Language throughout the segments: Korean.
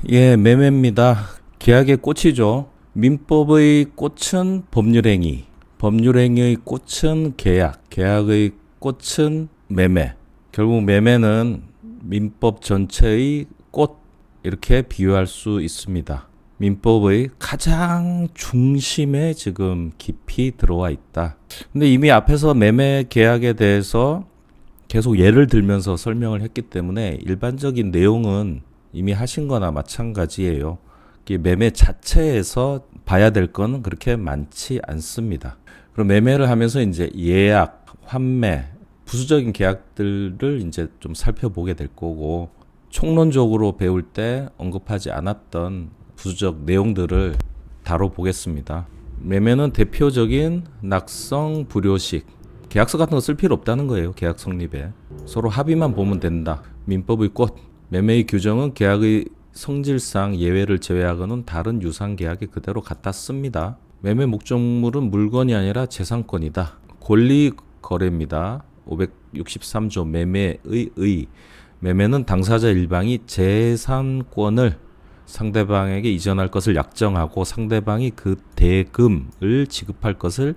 예, 매매입니다. 계약의 꽃이죠. 민법의 꽃은 법률행위, 법률행위의 꽃은 계약, 계약의 꽃은 매매. 결국 매매는 민법 전체의 꽃, 이렇게 비유할 수 있습니다. 민법의 가장 중심에 지금 깊이 들어와 있다. 근데 이미 앞에서 매매 계약에 대해서 계속 예를 들면서 설명을 했기 때문에 일반적인 내용은 이미 하신 거나 마찬가지예요. 매매 자체에서 봐야 될 건 그렇게 많지 않습니다. 그럼 매매를 하면서 이제 예약, 환매, 부수적인 계약들을 이제 좀 살펴보게 될 거고, 총론적으로 배울 때 언급하지 않았던 부수적 내용들을 다뤄보겠습니다. 매매는 대표적인 낙성 불효식, 계약서 같은 거 쓸 필요 없다는 거예요. 계약 성립에 서로 합의만 보면 된다. 민법의 꽃, 매매의 규정은 계약의 성질상 예외를 제외하고는 다른 유상 계약에 그대로 갖다 씁니다. 매매 목적물은 물건이 아니라 재산권이다. 권리 거래입니다. 563조 매매의 의. 매매는 당사자 일방이 재산권을 상대방에게 이전할 것을 약정하고 상대방이 그 대금을 지급할 것을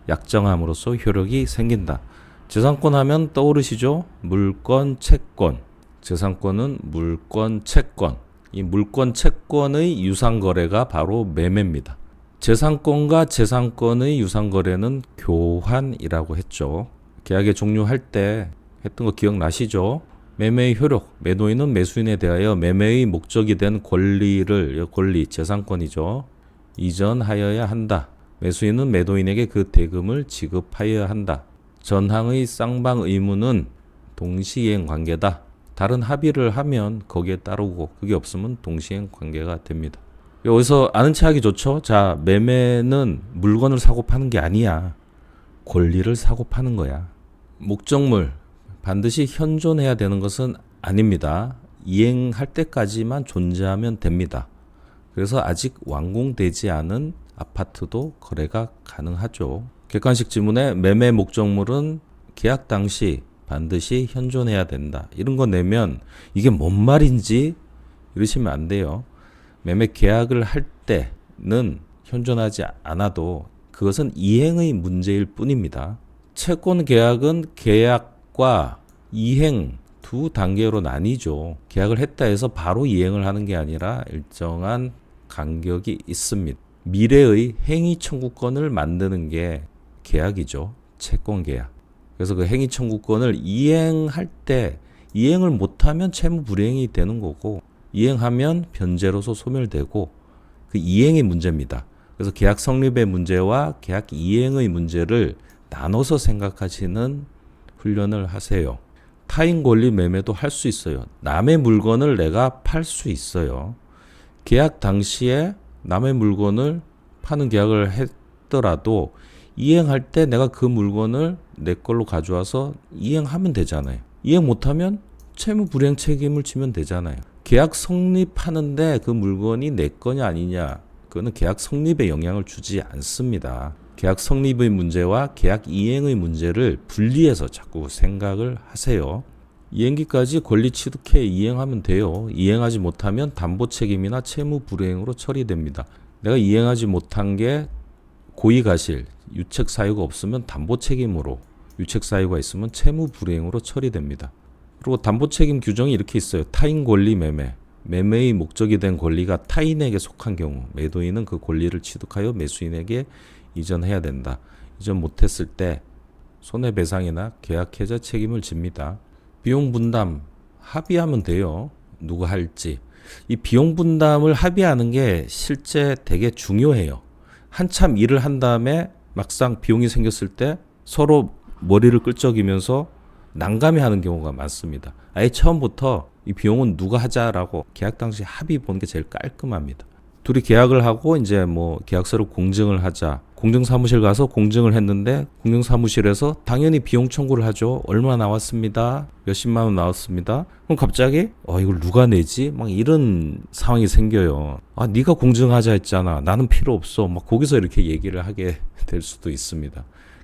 약정함으로써 효력이 생긴다. 재산권 하면 떠오르시죠? 물권, 채권. 재산권은 물권, 채권. 이 물권, 채권의 유상거래가 바로 매매입니다. 재산권과 재산권의 유상거래는 교환이라고 했죠. 계약의 종료할 때 했던 거 기억나시죠? 매매의 효력, 매도인은 매수인에 대하여 매매의 목적이 된 권리를, 권리, 재산권이죠, 이전하여야 한다. 매수인은 매도인에게 그 대금을 지급하여야 한다. 전항의 쌍방 의무는 동시이행 관계다. 다른 합의를 하면 거기에 따르고 그게 없으면 동시이행 관계가 됩니다. 여기서 아는 체 하기 좋죠? 자, 매매는 물건을 사고 파는 게 아니야. 권리를 사고 파는 거야. 목적물, 반드시 현존해야 되는 것은 아닙니다. 이행할 때까지만 존재하면 됩니다. 그래서 아직 완공되지 않은 아파트도 거래가 가능하죠. 객관식 지문에 매매 목적물은 계약 당시 반드시 현존해야 된다. 이런 거 내면 이게 뭔 말인지 이러시면 안 돼요. 매매 계약을 할 때는 현존하지 않아도 그것은 이행의 문제일 뿐입니다. 채권 계약은 계약과 이행 두 단계로 나뉘죠. 계약을 했다 해서 바로 이행을 하는 게 아니라 일정한 간격이 있습니다. 미래의 행위 청구권을 만드는 게 계약이죠. 채권 계약. 그래서 그 행위 청구권을 이행할 때 이행을 못하면 채무 불이행이 되는 거고, 이행하면 변제로서 소멸되고, 그 이행의 문제입니다. 그래서 계약 성립의 문제와 계약 이행의 문제를 나눠서 생각하시는 훈련을 하세요. 타인 권리 매매도 할 수 있어요. 남의 물건을 내가 팔 수 있어요. 계약 당시에 남의 물건을 파는 계약을 했더라도 이행할 때 내가 그 물건을 내 걸로 가져와서 이행하면 되잖아요. 이행 못하면 채무 불이행 책임을 지면 되잖아요. 계약 성립하는데 그 물건이 내 거냐 아니냐, 그거는 계약 성립에 영향을 주지 않습니다. 계약 성립의 문제와 계약 이행의 문제를 분리해서 자꾸 생각을 하세요. 이행기까지 권리 취득해 이행하면 돼요. 이행하지 못하면 담보 책임이나 채무 불이행으로 처리됩니다. 내가 이행하지 못한 게 고의가실, 유책 사유가 없으면 담보 책임으로, 유책 사유가 있으면 채무 불이행으로 처리됩니다. 그리고 담보 책임 규정이 이렇게 있어요. 타인 권리 매매. 매매의 목적이 된 권리가 타인에게 속한 경우 매도인은 그 권리를 취득하여 매수인에게 이전해야 된다. 이전 못했을 때 손해배상이나 계약 해제 책임을 집니다. 비용 분담 합의하면 돼요. 누가 할지. 이 비용 분담을 합의하는 게 실제 되게 중요해요. 한참 일을 한 다음에 막상 비용이 생겼을 때 서로 머리를 끌적이면서 난감해하는 경우가 많습니다. 아예 처음부터 이 비용은 누가 하자라고 계약 당시 합의 보는 게 제일 깔끔합니다. 둘이 계약을 하고 이제 뭐 계약서를 공증을 하자. 공증사무실 가서 공증을 했는데 공증사무실에서 당연히 비용 청구를 하죠. 얼마 나왔습니다. 몇십만 원 나왔습니다. 그럼 갑자기 이걸 누가 내지? 막 이런 상황이 생겨요. 네가 공증하자 했잖아. 나는 필요 없어. 막 거기서 이렇게 얘기를 하게 될 수도 있습니다.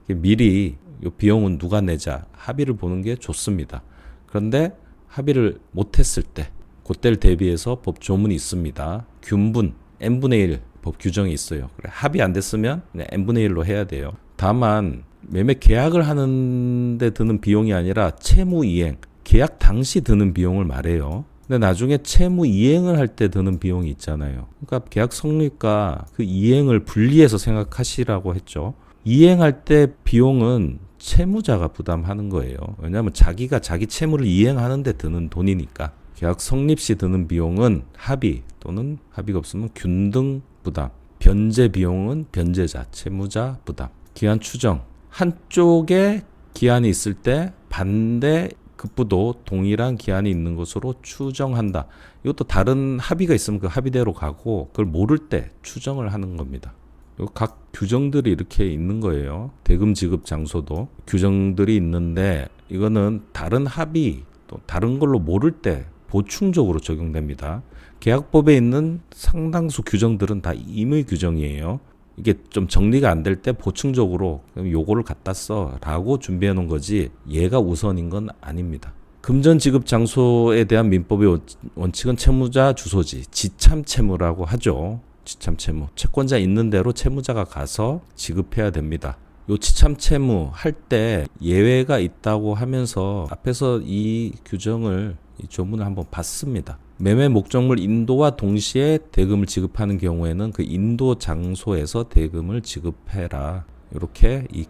미리 이 비용은 누가 내자 합의를 보는 게 좋습니다. 그런데 합의를 못했을 때 그때를 대비해서 법 조문이 있습니다. 균분 n분의 1 법 규정이 있어요. 그래, 합의 안 됐으면 그냥 n분의 1로 해야 돼요. 다만 매매 계약을 하는데 드는 비용이 아니라 채무 이행, 계약 당시 드는 비용을 말해요. 근데 나중에 채무 이행을 할 때 드는 비용이 있잖아요. 그러니까 계약 성립과 그 이행을 분리해서 생각하시라고 했죠. 이행할 때 비용은 채무자가 부담하는 거예요. 왜냐하면 자기가 자기 채무를 이행하는 데 드는 돈이니까. 계약 성립 시 드는 비용은 합의 또는 합의가 없으면 균등 부담, 변제 비용은 변제자, 채무자 부담. 기한 추정, 한쪽에 기한이 있을 때 반대 급부도 동일한 기한이 있는 것으로 추정한다. 이것도 다른 합의가 있으면 그 합의대로 가고 그걸 모를 때 추정을 하는 겁니다. 각 규정들이 이렇게 있는 거예요. 대금 지급 장소도 규정들이 있는데 이거는 다른 합의 또 다른 걸로 모를 때 보충적으로 적용됩니다. 계약법에 있는 상당수 규정들은 다 임의 규정이에요. 이게 좀 정리가 안 될 때 보충적으로 요거를 갖다 써라고 준비해 놓은 거지 얘가 우선인 건 아닙니다. 금전 지급 장소에 대한 민법의 원칙은 채무자 주소지, 지참 채무라고 하죠. 지참 채무. 채권자 있는 대로 채무자가 가서 지급해야 됩니다. 요 지참 채무 할 때 예외가 있다고 하면서 앞에서 이 규정을 이 조문을 한번 봤습니다. 매매 목적물 인도와 동시에 대금을 지급하는 경우에는 그 인도 장소에서 대금을 지급해라. 이렇게 이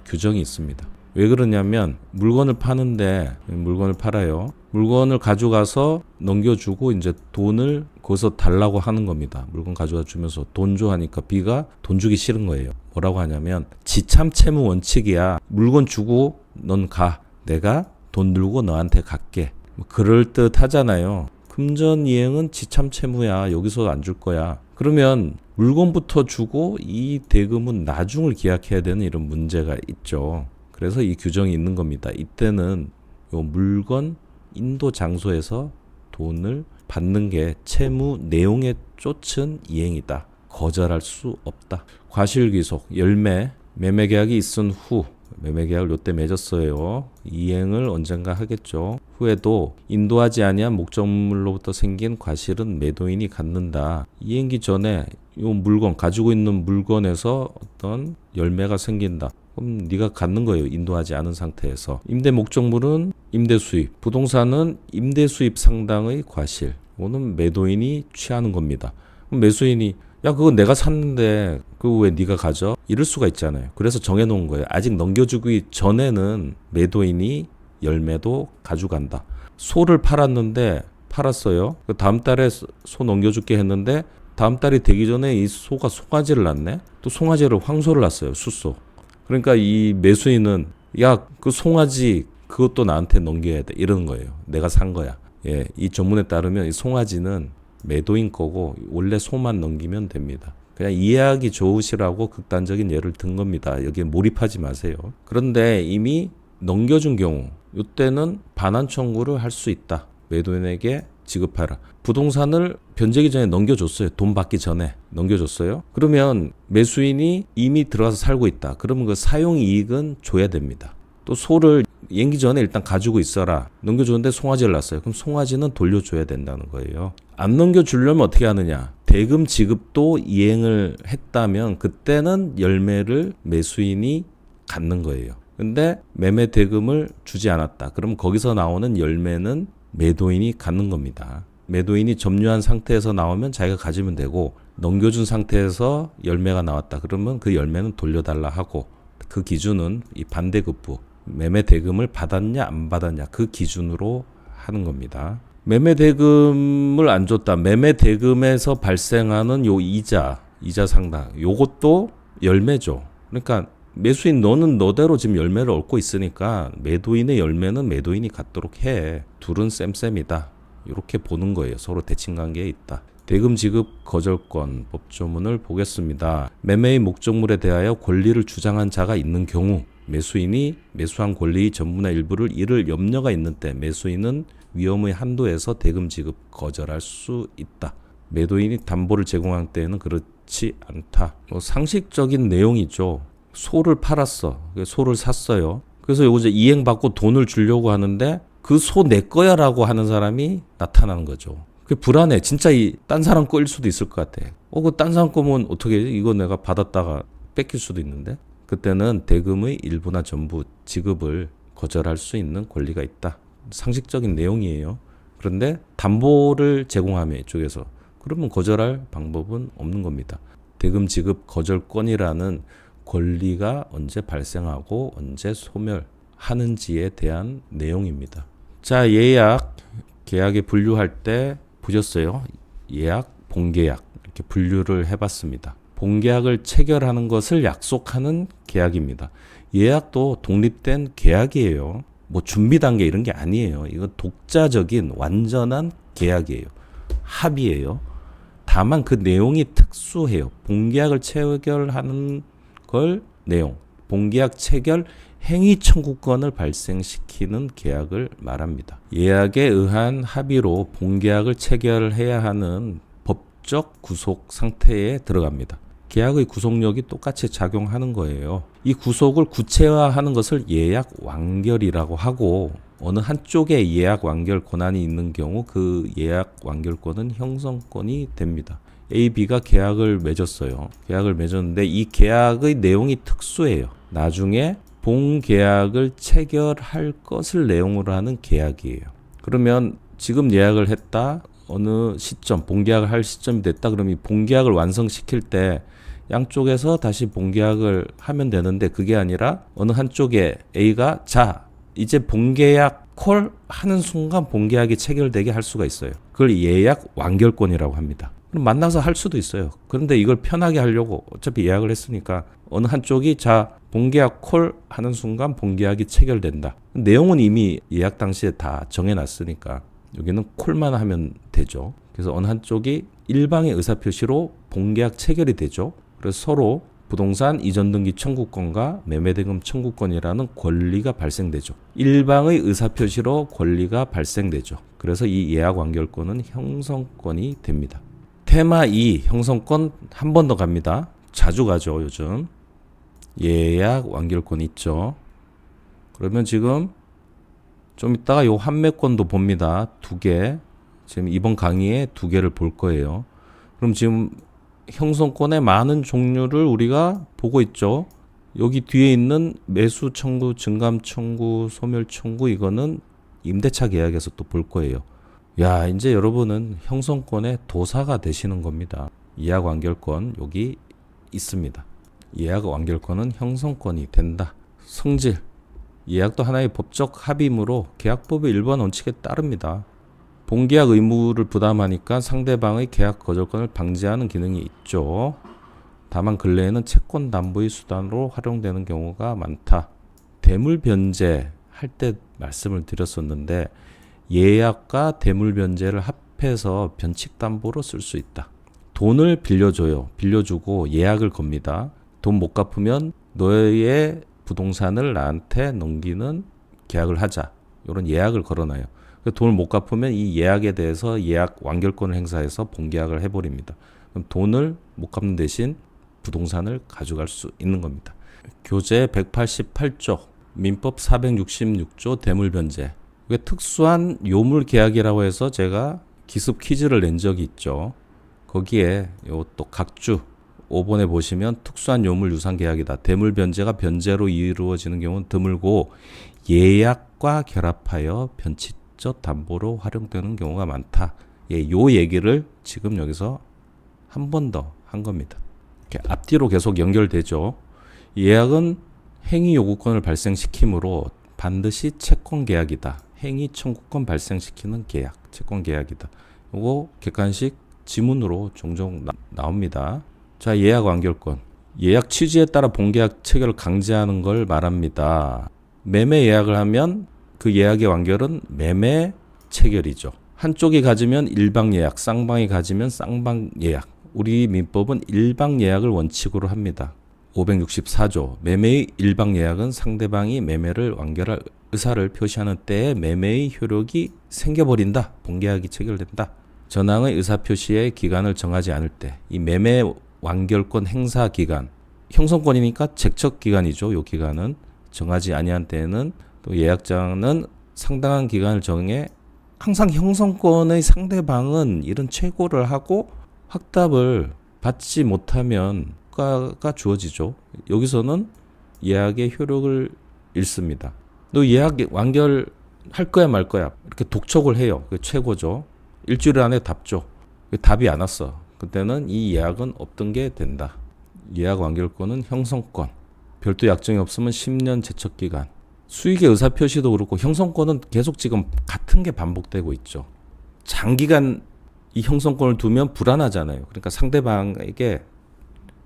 규정이 있습니다. 왜 그러냐면 물건을 파는데 물건을 팔아요. 물건을 가져가서 넘겨주고 이제 돈을 거기서 달라고 하는 겁니다. 물건 가져가 주면서 돈 줘 하니까 B가 돈 주기 싫은 거예요. 뭐라고 하냐면 지참 채무 원칙이야. 물건 주고 넌 가. 내가 돈 들고 너한테 갈게. 그럴듯 하잖아요. 금전 이행은 지참 채무야. 여기서 안 줄 거야. 그러면 물건부터 주고 이 대금은 나중을 기약해야 되는 이런 문제가 있죠. 그래서 이 규정이 있는 겁니다. 이때는 요 물건 인도 장소에서 돈을 받는 게 채무 내용에 쫓은 이행이다. 거절할 수 없다. 과실귀속, 열매, 매매계약이 있은 후 매매계약을 요때 맺었어요. 이행을 언젠가 하겠죠. 후에도 인도하지 아니한 목적물로부터 생긴 과실은 매도인이 갖는다. 이행기 전에 요 물건 가지고 있는 물건에서 어떤 열매가 생긴다. 그럼 네가 갖는 거예요. 인도하지 않은 상태에서. 임대 목적물은 임대 수입, 부동산은 임대 수입 상당의 과실. 이거는 매도인이 취하는 겁니다. 그럼 매수인이 야 그거 내가 샀는데 그거 왜 네가 가져? 이럴 수가 있잖아요. 그래서 정해놓은 거예요. 아직 넘겨주기 전에는 매도인이 열매도 가져간다. 소를 팔았어요. 그 다음 달에 소 넘겨줄게 했는데 다음 달이 되기 전에 이 소가 송아지를 낳네. 또 송아지를 황소를 낳았어요. 숫소. 그러니까 이 매수인은 야 그 송아지 그것도 나한테 넘겨야 돼. 이러는 거예요. 내가 산 거야. 예, 이 전문에 따르면 이 송아지는 매도인 거고 원래 소만 넘기면 됩니다. 그냥 이해하기 좋으시라고 극단적인 예를 든 겁니다. 여기에 몰입하지 마세요. 그런데 이미 넘겨준 경우 이때는 반환 청구를 할 수 있다. 매도인에게 지급하라. 부동산을 변제기 전에 넘겨줬어요. 돈 받기 전에 넘겨줬어요. 그러면 매수인이 이미 들어가서 살고 있다. 그러면 그 사용이익은 줘야 됩니다. 또 소를 연기 전에 일단 가지고 있어라. 넘겨줬는데 송아지를 낳았어요. 그럼 송아지는 돌려줘야 된다는 거예요. 안 넘겨주려면 어떻게 하느냐. 대금 지급도 이행을 했다면 그때는 열매를 매수인이 갖는 거예요. 근데 매매 대금을 주지 않았다. 그럼 거기서 나오는 열매는 매도인이 갖는 겁니다. 매도인이 점유한 상태에서 나오면 자기가 가지면 되고 넘겨준 상태에서 열매가 나왔다. 그러면 그 열매는 돌려달라 하고 그 기준은 이 반대급부 매매 대금을 받았냐 안 받았냐 그 기준으로 하는 겁니다. 매매 대금을 안 줬다. 매매 대금에서 발생하는 요 이자 상당 요것도 열매죠. 그러니까 매수인 너는 너대로 지금 열매를 얻고 있으니까 매도인의 열매는 매도인이 갖도록 해. 둘은 쌤쌤이다. 이렇게 보는 거예요. 서로 대칭관계에 있다. 대금 지급 거절권 법조문을 보겠습니다. 매매의 목적물에 대하여 권리를 주장한 자가 있는 경우 매수인이 매수한 권리의 전부나 일부를 잃을 염려가 있는 때 매수인은 위험의 한도에서 대금 지급 거절할 수 있다. 매도인이 담보를 제공할 때에는 그렇지 않다. 상식적인 내용이죠. 소를 팔았어. 소를 샀어요. 그래서 요거 이제 이행받고 돈을 주려고 하는데 그 소 내 거야라고 하는 사람이 나타나는 거죠. 그게 불안해. 진짜 딴 사람 거일 수도 있을 것 같아. 그 딴 사람 거면 어떻게 해? 이거 내가 받았다가 뺏길 수도 있는데. 그때는 대금의 일부나 전부 지급을 거절할 수 있는 권리가 있다. 상식적인 내용이에요. 그런데 담보를 제공하며 이쪽에서 그러면 거절할 방법은 없는 겁니다. 대금 지급 거절권이라는 권리가 언제 발생하고 언제 소멸하는지에 대한 내용입니다. 자, 예약, 계약에 분류할 때 보셨어요? 예약, 본계약 이렇게 분류를 해봤습니다. 본계약을 체결하는 것을 약속하는 계약입니다. 예약도 독립된 계약이에요. 뭐 준비 단계 이런 게 아니에요. 이거 독자적인 완전한 계약이에요. 합의예요. 다만 그 내용이 특수해요. 본계약을 체결하는 걸 내용. 본계약 체결 행위 청구권을 발생시키는 계약을 말합니다. 예약에 의한 합의로 본계약을 체결해야 하는 법적 구속 상태에 들어갑니다. 계약의 구속력이 똑같이 작용하는 거예요. 이 구속을 구체화하는 것을 예약 완결이라고 하고 어느 한쪽에 예약 완결 권한이 있는 경우 그 예약 완결권은 형성권이 됩니다. A, B가 계약을 맺었어요. 계약을 맺었는데 이 계약의 내용이 특수해요. 나중에 본계약을 체결할 것을 내용으로 하는 계약이에요. 그러면 지금 예약을 했다. 어느 시점, 본계약을 할 시점이 됐다. 그러면 이 본계약을 완성시킬 때 양쪽에서 다시 본계약을 하면 되는데 그게 아니라 어느 한쪽에 A가 자, 이제 본계약 콜 하는 순간 본계약이 체결되게 할 수가 있어요. 그걸 예약 완결권이라고 합니다. 그럼 만나서 할 수도 있어요. 그런데 이걸 편하게 하려고 어차피 예약을 했으니까 어느 한쪽이 자, 본계약 콜 하는 순간 본계약이 체결된다. 내용은 이미 예약 당시에 다 정해놨으니까 여기는 콜만 하면 되죠. 그래서 어느 한쪽이 일방의 의사표시로 본계약 체결이 되죠. 그래서 서로 부동산 이전 등기 청구권과 매매대금 청구권이라는 권리가 발생되죠. 일방의 의사표시로 권리가 발생되죠. 그래서 이 예약 완결권은 형성권이 됩니다. 테마 2 형성권 한 번 더 갑니다. 자주 가죠, 요즘. 예약 완결권 있죠. 그러면 지금 좀 이따가 요 환매권도 봅니다. 2개. 지금 이번 강의에 2개를 볼 거예요. 그럼 지금 형성권의 많은 종류를 우리가 보고 있죠. 여기 뒤에 있는 매수 청구, 증감 청구, 소멸 청구 이거는 임대차 계약에서 또 볼 거예요. 야, 이제 여러분은 형성권의 도사가 되시는 겁니다. 예약 완결권 여기 있습니다. 예약 완결권은 형성권이 된다. 성질. 예약도 하나의 법적 합의이므로 계약법의 일반 원칙에 따릅니다. 본계약 의무를 부담하니까 상대방의 계약 거절권을 방지하는 기능이 있죠. 다만 근래에는 채권 담보의 수단으로 활용되는 경우가 많다. 대물 변제 할 때 말씀을 드렸었는데 예약과 대물 변제를 합해서 변칙 담보로 쓸 수 있다. 돈을 빌려줘요. 빌려주고 예약을 겁니다. 돈 못 갚으면 너의 부동산을 나한테 넘기는 계약을 하자. 이런 예약을 걸어놔요. 돈을 못 갚으면 이 예약에 대해서 예약 완결권을 행사해서 본계약을 해버립니다. 그럼 돈을 못 갚는 대신 부동산을 가져갈 수 있는 겁니다. 교재 188조, 민법 466조 대물변제. 이게 특수한 요물 계약이라고 해서 제가 기습 퀴즈를 낸 적이 있죠. 거기에 또 각주 5번에 보시면 특수한 요물 유상 계약이다. 대물 변제가 변제로 이루어지는 경우는 드물고 예약과 결합하여 변칙적 담보로 활용되는 경우가 많다. 요 얘기를 지금 여기서 한 번 더 한 겁니다. 이렇게 앞뒤로 계속 연결되죠. 예약은 행위 요구권을 발생시키므로 반드시 채권 계약이다. 행위 청구권 발생시키는 계약, 채권 계약이다. 요거 객관식 지문으로 종종 나옵니다. 자, 예약 완결권. 예약 취지에 따라 본계약 체결을 강제하는 걸 말합니다. 매매 예약을 하면 그 예약의 완결은 매매 체결이죠. 한쪽이 가지면 일방 예약, 쌍방이 가지면 쌍방 예약. 우리 민법은 일방 예약을 원칙으로 합니다. 564조. 매매의 일방 예약은 상대방이 매매를 완결할 의사를 표시하는 때에 매매의 효력이 생겨버린다. 본계약이 체결된다. 전항의 의사표시의 기간을 정하지 않을 때 이 매매 완결권 행사 기간, 형성권이니까 책척 기간이죠. 이 기간은 정하지 아니한 때에는 또 예약자는 상당한 기간을 정해 항상 형성권의 상대방은 이런 최고를 하고 확답을 받지 못하면 효과가 주어지죠. 여기서는 예약의 효력을 잃습니다. 너 예약 완결할 거야 말 거야 이렇게 독촉을 해요. 그 최고죠. 일주일 안에 답 줘. 답이 안 왔어. 그때는 이 예약은 없던 게 된다. 예약 완결권은 형성권. 별도 약정이 없으면 10년 제척기간. 수익의 의사표시도 그렇고 형성권은 계속 지금 같은 게 반복되고 있죠. 장기간 이 형성권을 두면 불안하잖아요. 그러니까 상대방에게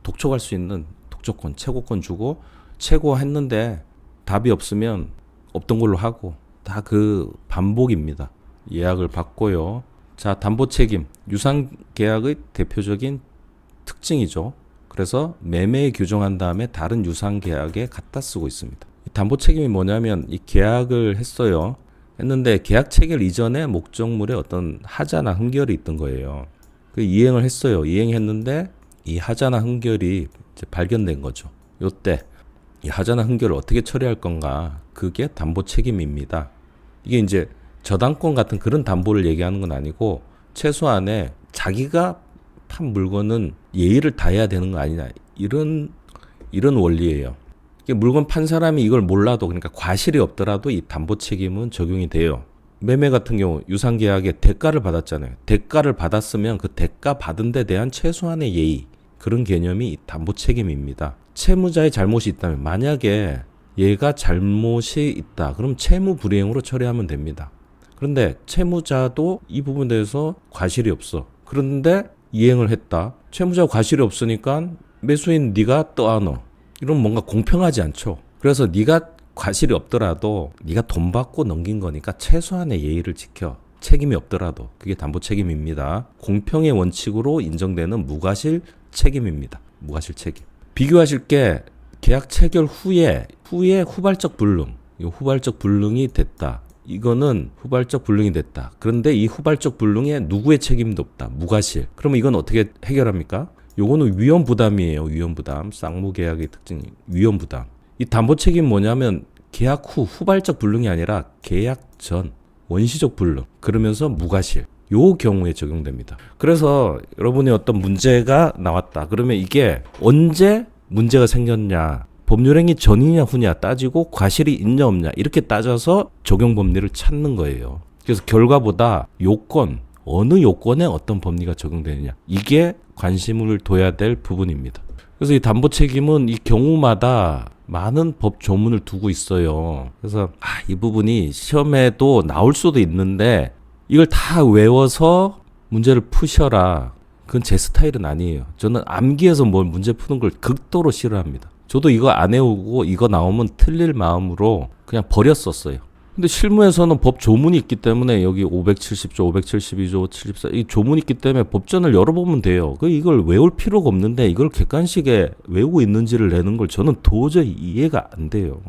독촉할 수 있는 독촉권, 최고권 주고 최고했는데 답이 없으면 없던 걸로 하고 다 그 반복입니다. 예약을 받고요. 자, 담보 책임. 유상 계약의 대표적인 특징이죠. 그래서 매매에 규정한 다음에 다른 유상 계약에 갖다 쓰고 있습니다. 이 담보 책임이 뭐냐면 이 계약을 했어요. 했는데 계약 체결 이전에 목적물에 어떤 하자나 흠결이 있던 거예요. 그 이행을 했어요. 이행했는데 이 하자나 흠결이 이제 발견된 거죠. 요때 이 하자나 흠결을 어떻게 처리할 건가? 그게 담보 책임입니다. 이게 이제 저당권 같은 그런 담보를 얘기하는 건 아니고 최소한의 자기가 판 물건은 예의를 다해야 되는 거 아니냐 이런 원리예요. 물건 판 사람이 이걸 몰라도 그러니까 과실이 없더라도 이 담보 책임은 적용이 돼요. 매매 같은 경우 유상계약에 대가를 받았잖아요. 대가를 받았으면 그 대가 받은 데 대한 최소한의 예의 그런 개념이 이 담보 책임입니다. 채무자의 잘못이 있다면 만약에 얘가 잘못이 있다. 그럼 채무 불이행으로 처리하면 됩니다. 그런데 채무자도 이 부분에 대해서 과실이 없어. 그런데 이행을 했다. 채무자 과실이 없으니까 매수인 네가 떠안어. 이러면 뭔가 공평하지 않죠. 그래서 네가 과실이 없더라도 네가 돈 받고 넘긴 거니까 최소한의 예의를 지켜. 책임이 없더라도 그게 담보 책임입니다. 공평의 원칙으로 인정되는 무과실 책임입니다. 무과실 책임. 비교하실 게 계약 체결 후에 후발적 불능. 후발적 불능이 됐다. 이거는 후발적 불능이 됐다. 그런데 이 후발적 불능에 누구의 책임도 없다. 무과실. 그러면 이건 어떻게 해결합니까? 요거는 위험부담이에요. 위험부담. 쌍무계약의 특징이 위험부담. 이 담보 책임 뭐냐면 계약 후 후발적 불능이 아니라 계약 전 원시적 불능. 그러면서 무과실. 요 경우에 적용됩니다. 그래서 여러분이 어떤 문제가 나왔다. 그러면 이게 언제 문제가 생겼냐. 법률행위 전이냐 후냐 따지고 과실이 있냐 없냐 이렇게 따져서 적용 법리를 찾는 거예요. 그래서 결과보다 요건, 어느 요건에 어떤 법리가 적용되느냐 이게 관심을 둬야 될 부분입니다. 그래서 이 담보 책임은 이 경우마다 많은 법 조문을 두고 있어요. 그래서 이 부분이 시험에도 나올 수도 있는데 이걸 다 외워서 문제를 푸셔라. 그건 제 스타일은 아니에요. 저는 암기해서 뭘 문제 푸는 걸 극도로 싫어합니다. 저도 이거 안 외우고 이거 나오면 틀릴 마음으로 그냥 버렸었어요. 근데 실무에서는 법 조문이 있기 때문에 여기 570조, 572조, 74 이 조문이 있기 때문에 법전을 열어보면 돼요. 이걸 외울 필요가 없는데 이걸 객관식에 외우고 있는지를 내는 걸 저는 도저히 이해가 안 돼요.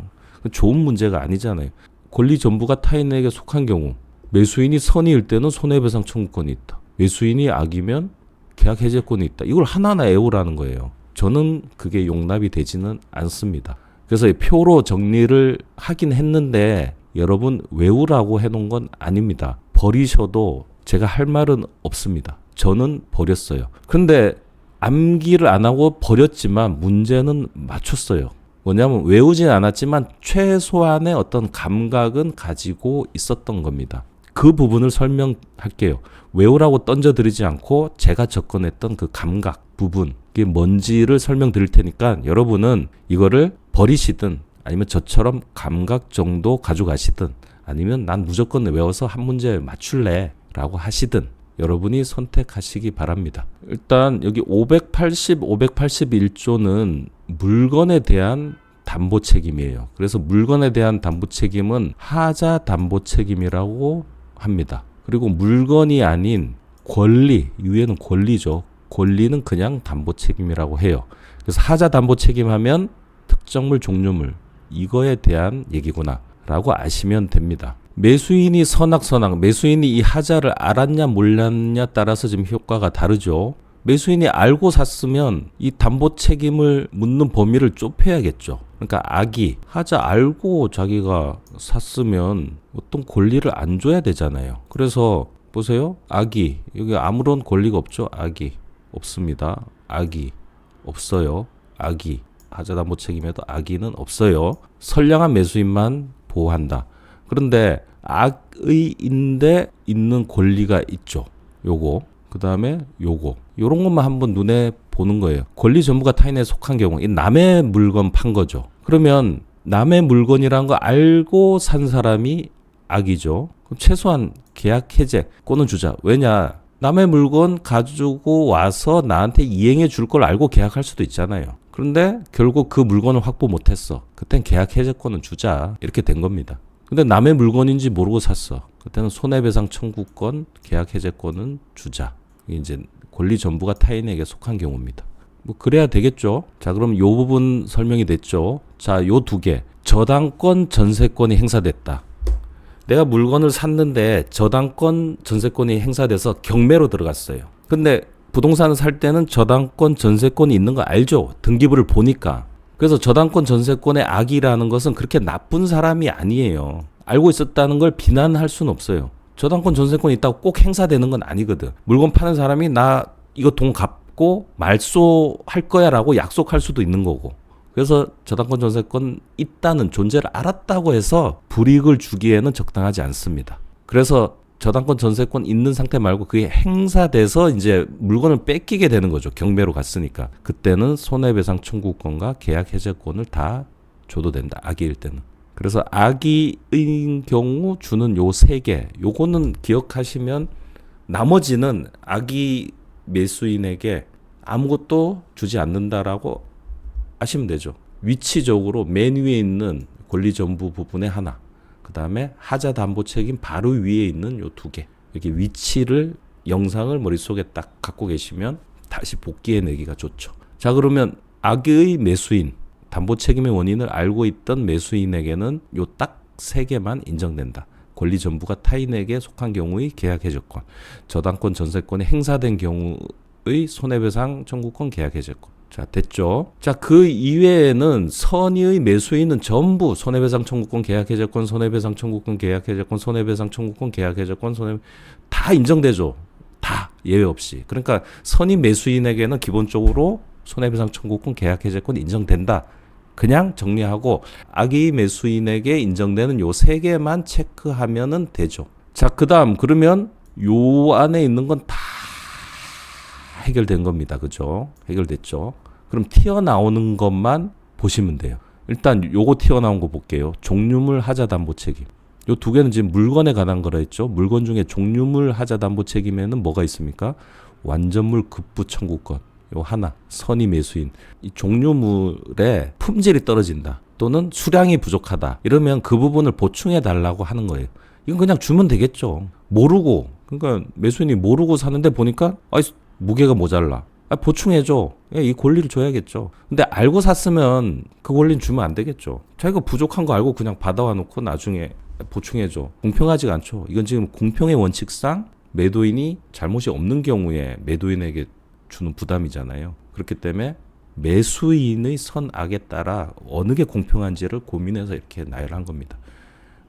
좋은 문제가 아니잖아요. 권리 전부가 타인에게 속한 경우 매수인이 선의일 때는 손해배상 청구권이 있다. 매수인이 악이면 계약 해제권이 있다. 이걸 하나하나 외우라는 거예요. 저는 그게 용납이 되지는 않습니다. 그래서 표로 정리를 하긴 했는데 여러분 외우라고 해놓은 건 아닙니다. 버리셔도 제가 할 말은 없습니다. 저는 버렸어요. 근데 암기를 안 하고 버렸지만 문제는 맞췄어요. 뭐냐면 외우진 않았지만 최소한의 어떤 감각은 가지고 있었던 겁니다. 그 부분을 설명할게요. 외우라고 던져드리지 않고 제가 접근했던 그 감각 부분 이게 뭔지를 설명드릴 테니까 여러분은 이거를 버리시든 아니면 저처럼 감각 정도 가져가시든 아니면 난 무조건 외워서 한 문제 맞출래 라고 하시든 여러분이 선택하시기 바랍니다. 일단 여기 580, 581조는 물건에 대한 담보 책임이에요. 그래서 물건에 대한 담보 책임은 하자 담보 책임이라고 합니다. 그리고 물건이 아닌 권리, 위에는 권리죠. 권리는 그냥 담보 책임이라고 해요. 그래서 하자 담보 책임하면 특정물, 종료물 이거에 대한 얘기구나 라고 아시면 됩니다. 매수인이 선악, 매수인이 이 하자를 알았냐 몰랐냐 따라서 지금 효과가 다르죠. 매수인이 알고 샀으면 이 담보 책임을 묻는 범위를 좁혀야겠죠. 그러니까 악이 하자 알고 자기가 샀으면 어떤 권리를 안 줘야 되잖아요. 그래서 보세요. 악이 여기 아무런 권리가 없죠. 악이 없습니다. 악이 없어요. 악이 하자 담보 책임에도 악의는 없어요. 선량한 매수인만 보호한다. 그런데 악의인데 있는 권리가 있죠. 요거 그 다음에 요런 것만 한번 눈에 보는 거예요. 권리 전부가 타인에 속한 경우 이 남의 물건 판 거죠. 그러면 남의 물건이라는 거 알고 산 사람이 악이죠. 그럼 최소한 계약 해제권은 주자. 왜냐? 남의 물건 가지고 와서 나한테 이행해 줄 걸 알고 계약할 수도 있잖아요. 그런데 결국 그 물건을 확보 못했어. 그땐 계약 해제권은 주자. 이렇게 된 겁니다. 근데 남의 물건인지 모르고 샀어. 그때는 손해배상 청구권, 계약 해제권은 주자. 이게 이제 권리 전부가 타인에게 속한 경우입니다. 뭐 그래야 되겠죠. 자, 그럼 요 부분 설명이 됐죠. 자, 요 두 개. 저당권, 전세권이 행사됐다. 내가 물건을 샀는데 저당권, 전세권이 행사돼서 경매로 들어갔어요. 근데 부동산을 살 때는 저당권, 전세권이 있는 거 알죠? 등기부를 보니까. 그래서 저당권, 전세권의 악이라는 것은 그렇게 나쁜 사람이 아니에요. 알고 있었다는 걸 비난할 수는 없어요. 저당권, 전세권이 있다고 꼭 행사되는 건 아니거든. 물건 파는 사람이 나 이거 돈 갚고 말소할 거야 라고 약속할 수도 있는 거고. 그래서 저당권, 전세권 있다는 존재를 알았다고 해서 불이익을 주기에는 적당하지 않습니다. 그래서 저당권, 전세권 있는 상태 말고 그게 행사돼서 이제 물건을 뺏기게 되는 거죠. 경매로 갔으니까. 그때는 손해배상 청구권과 계약 해제권을 다 줘도 된다. 악의일 때는. 그래서 악의인 경우 주는 요 세 개. 요거는 기억하시면 나머지는 악의 매수인에게 아무것도 주지 않는다라고 아시면 되죠. 위치적으로 맨 위에 있는 권리전부 부분의 하나. 그 다음에 하자 담보 책임 바로 위에 있는 요 두 개. 이렇게 위치를 영상을 머릿속에 딱 갖고 계시면 다시 복기해 내기가 좋죠. 자, 그러면 악의 매수인, 담보 책임의 원인을 알고 있던 매수인에게는 요 딱 세 개만 인정된다. 권리 전부가 타인에게 속한 경우의 계약 해제권, 저당권, 전세권이 행사된 경우의 손해배상 청구권, 계약 해제권. 자, 됐죠? 자, 그 이외에는 선의의 매수인은 전부 손해배상 청구권, 계약 해제권, 손해배상 청구권, 계약 해제권, 손해배상 청구권, 계약 해제권, 다 인정되죠. 다 예외 없이. 그러니까 선의 매수인에게는 기본적으로 손해배상 청구권, 계약 해제권 인정된다. 그냥 정리하고 악의 매수인에게 인정되는 요 세 개만 체크하면은 되죠. 자, 그다음 그러면 요 안에 있는 건 다 해결된 겁니다. 그죠? 해결됐죠. 그럼 튀어나오는 것만 보시면 돼요. 일단 요거 튀어나온 거 볼게요. 종류물 하자 담보 책임. 요 두 개는 지금 물건에 관한 거라 했죠. 물건 중에 종류물 하자 담보 책임에는 뭐가 있습니까? 완전물 급부 청구권. 요 하나. 선의 매수인. 이 종류물의 품질이 떨어진다. 또는 수량이 부족하다. 이러면 그 부분을 보충해 달라고 하는 거예요. 이건 그냥 주면 되겠죠. 모르고. 그러니까 매수인이 모르고 사는데 보니까 무게가 모자라. 보충해줘. 이 권리를 줘야겠죠. 근데 알고 샀으면 그 권리는 주면 안 되겠죠. 자기가 부족한 거 알고 그냥 받아와 놓고 나중에 보충해줘. 공평하지가 않죠. 이건 지금 공평의 원칙상 매도인이 잘못이 없는 경우에 매도인에게 주는 부담이잖아요. 그렇기 때문에 매수인의 선악에 따라 어느 게 공평한지를 고민해서 이렇게 나열한 겁니다.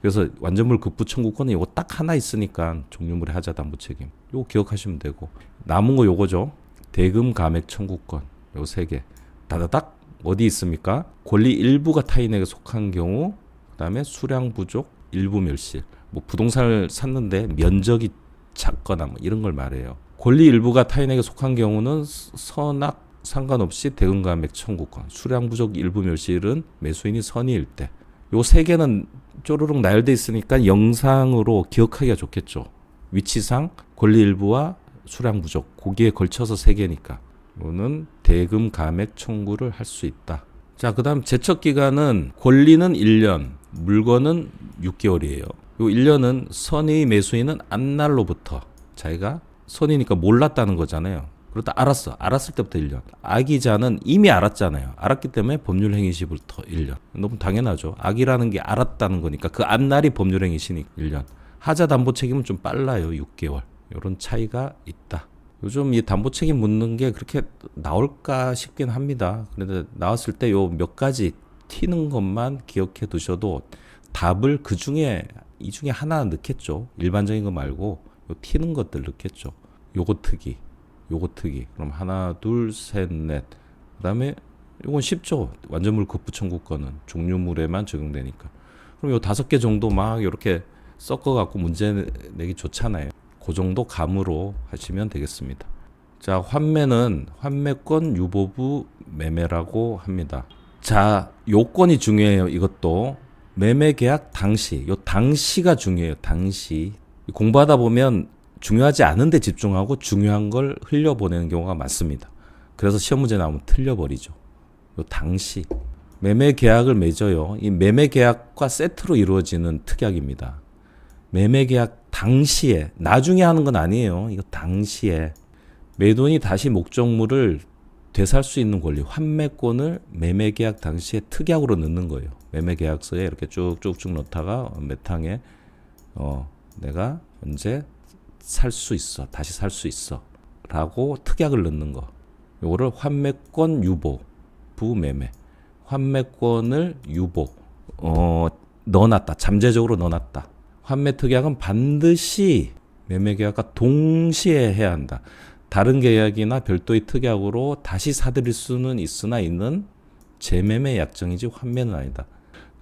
그래서 완전물 급부 청구권은 이거 딱 하나 있으니까 종류물의 하자 담보 책임. 이거 기억하시면 되고 남은 거 요거죠. 대금 감액 청구권. 요 세 개. 다다닥 어디 있습니까? 권리 일부가 타인에게 속한 경우, 그다음에 수량 부족, 일부 멸실. 뭐 부동산을 샀는데 면적이 작거나 뭐 이런 걸 말해요. 권리 일부가 타인에게 속한 경우는 선악 상관없이 대금 감액 청구권. 수량 부족, 일부 멸실은 매수인이 선의일 때. 요 세 개는 쪼르륵 나열돼 있으니까 영상으로 기억하기가 좋겠죠. 위치상 권리 일부와 수량 부족, 거기에 걸쳐서 세 개니까 이거는 대금 감액 청구를 할 수 있다. 자, 그다음 제척 기간은 권리는 1년, 물건은 6개월이에요. 요 1년은 선의 매수인은 앞날로부터 자기가 선의니까 몰랐다는 거잖아요. 그렇다 알았어. 알았을 때부터 1년. 악의자는 이미 알았잖아요. 알았기 때문에 법률행위 시부터 1년. 너무 당연하죠. 악이라는 게 알았다는 거니까 그 앞날이 법률행위 시니까 1년. 하자 담보 책임은 좀 빨라요. 6개월. 이런 차이가 있다. 요즘 이 담보 책임 묻는 게 그렇게 나올까 싶긴 합니다. 그런데 나왔을 때 요 몇 가지 튀는 것만 기억해 두셔도 답을 이 중에 하나 넣겠죠. 일반적인 거 말고 요 튀는 것들 넣겠죠. 요거 특이, 요거 특이. 그럼 하나, 둘, 셋, 넷. 그다음에 요건 쉽죠. 완전물 거부 청구권은 종류물에만 적용되니까. 그럼 요 5개 정도 막 이렇게 섞어 갖고 문제 내기 좋잖아요. 그 정도 감으로 하시면 되겠습니다. 자, 환매는 환매권 유보부 매매라고 합니다. 자, 요건이 중요해요. 이것도 매매 계약 당시, 요 당시가 중요해요. 당시 공부하다 보면 중요하지 않은 데 집중하고 중요한 걸 흘려보내는 경우가 많습니다. 그래서 시험 문제 나오면 틀려버리죠. 요 당시 매매 계약을 맺어요. 이 매매 계약과 세트로 이루어지는 특약입니다. 매매 계약 당시에, 나중에 하는 건 아니에요. 이거 당시에 매도인이 다시 목적물을 되살 수 있는 권리, 환매권을 매매 계약 당시에 특약으로 넣는 거예요. 매매 계약서에 이렇게 쭉쭉쭉 넣다가 몇 항에 내가 언제 살 수 있어, 다시 살 수 있어 라고 특약을 넣는 거. 요거를 환매권 유보 부매매, 환매권을 유보 넣어놨다, 잠재적으로 넣어놨다. 환매 특약은 반드시 매매 계약과 동시에 해야 한다. 다른 계약이나 별도의 특약으로 다시 사들일 수는 있으나 있는 재매매 약정이지 환매는 아니다.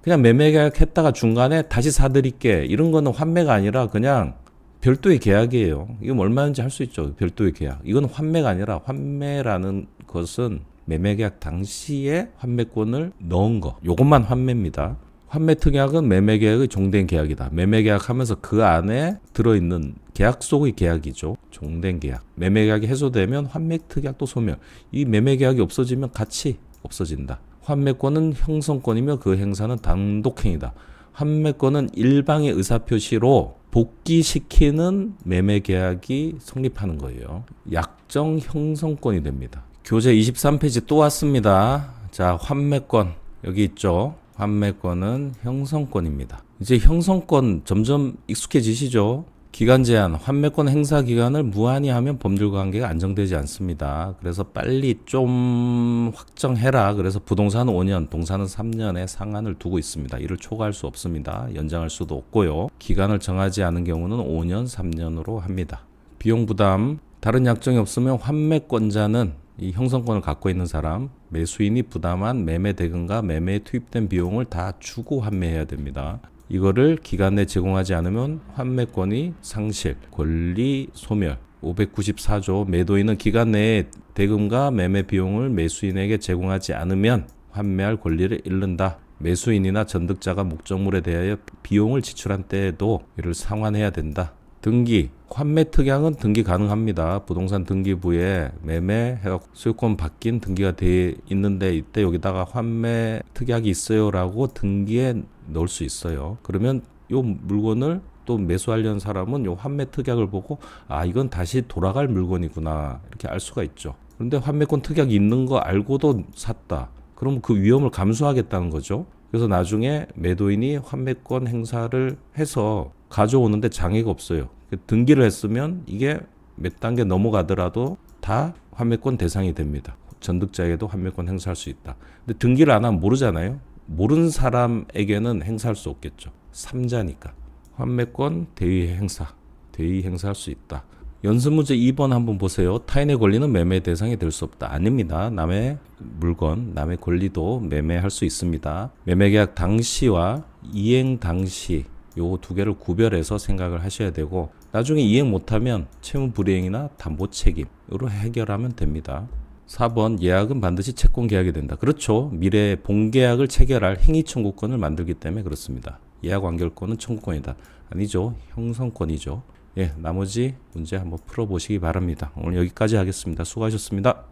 그냥 매매 계약 했다가 중간에 다시 사드릴게 이런 거는 환매가 아니라 그냥 별도의 계약이에요. 이건 얼마든지 할 수 있죠. 별도의 계약. 이건 환매가 아니라, 환매라는 것은 매매 계약 당시에 환매권을 넣은 거. 요것만 환매입니다. 환매 특약은 매매 계약의 종된 계약이다. 매매 계약하면서 그 안에 들어있는 계약 속의 계약이죠. 종된 계약. 매매 계약이 해소되면 환매 특약도 소멸. 이 매매 계약이 없어지면 같이 없어진다. 환매권은 형성권이며 그 행사는 단독행위다. 환매권은 일방의 의사표시로 복귀시키는 매매 계약이 성립하는 거예요. 약정 형성권이 됩니다. 교재 23페이지 또 왔습니다. 자, 환매권 여기 있죠. 환매권은 형성권입니다. 이제 형성권 점점 익숙해지시죠? 기간 제한, 환매권 행사 기간을 무한히 하면 법률 관계가 안정되지 않습니다. 그래서 빨리 좀 확정해라. 그래서 부동산은 5년, 동산은 3년의 상한을 두고 있습니다. 이를 초과할 수 없습니다. 연장할 수도 없고요. 기간을 정하지 않은 경우는 5년, 3년으로 합니다. 비용 부담, 다른 약정이 없으면 환매권자는 이 형성권을 갖고 있는 사람, 매수인이 부담한 매매 대금과 매매에 투입된 비용을 다 주고 환매해야 됩니다. 이거를 기간 내 제공하지 않으면 환매권이 상실, 권리 소멸. 594조 매도인은 기간 내에 대금과 매매 비용을 매수인에게 제공하지 않으면 환매할 권리를 잃는다. 매수인이나 전득자가 목적물에 대하여 비용을 지출한 때에도 이를 상환해야 된다. 등기, 환매 특약은 등기 가능합니다. 부동산 등기부에 매매해갖고 소유권 바뀐 등기가 돼 있는데 이때 여기다가 환매 특약이 있어요라고 등기에 넣을 수 있어요. 그러면 요 물건을 또 매수하려는 사람은 요 환매 특약을 보고 아 이건 다시 돌아갈 물건이구나 이렇게 알 수가 있죠. 그런데 환매권 특약이 있는 거 알고도 샀다. 그럼 그 위험을 감수하겠다는 거죠. 그래서 나중에 매도인이 환매권 행사를 해서 가져오는데 장애가 없어요. 등기를 했으면 이게 몇 단계 넘어가더라도 다 환매권 대상이 됩니다. 전득자에게도 환매권 행사할 수 있다. 근데 등기를 안 하면 모르잖아요. 모르는 사람에게는 행사할 수 없겠죠. 3자니까. 환매권 대의 행사할 수 있다. 연습문제 2번 한번 보세요. 타인의 권리는 매매 대상이 될 수 없다. 아닙니다. 남의 물건, 남의 권리도 매매할 수 있습니다. 매매계약 당시와 이행 당시 요 두 개를 구별해서 생각을 하셔야 되고 나중에 이행 못하면 채무 불이행이나 담보 책임으로 해결하면 됩니다. 4번 예약은 반드시 채권 계약이 된다. 그렇죠. 미래에 본계약을 체결할 행위 청구권을 만들기 때문에 그렇습니다. 예약 완결권은 청구권이다. 아니죠. 형성권이죠. 예, 나머지 문제 한번 풀어보시기 바랍니다. 오늘 여기까지 하겠습니다. 수고하셨습니다.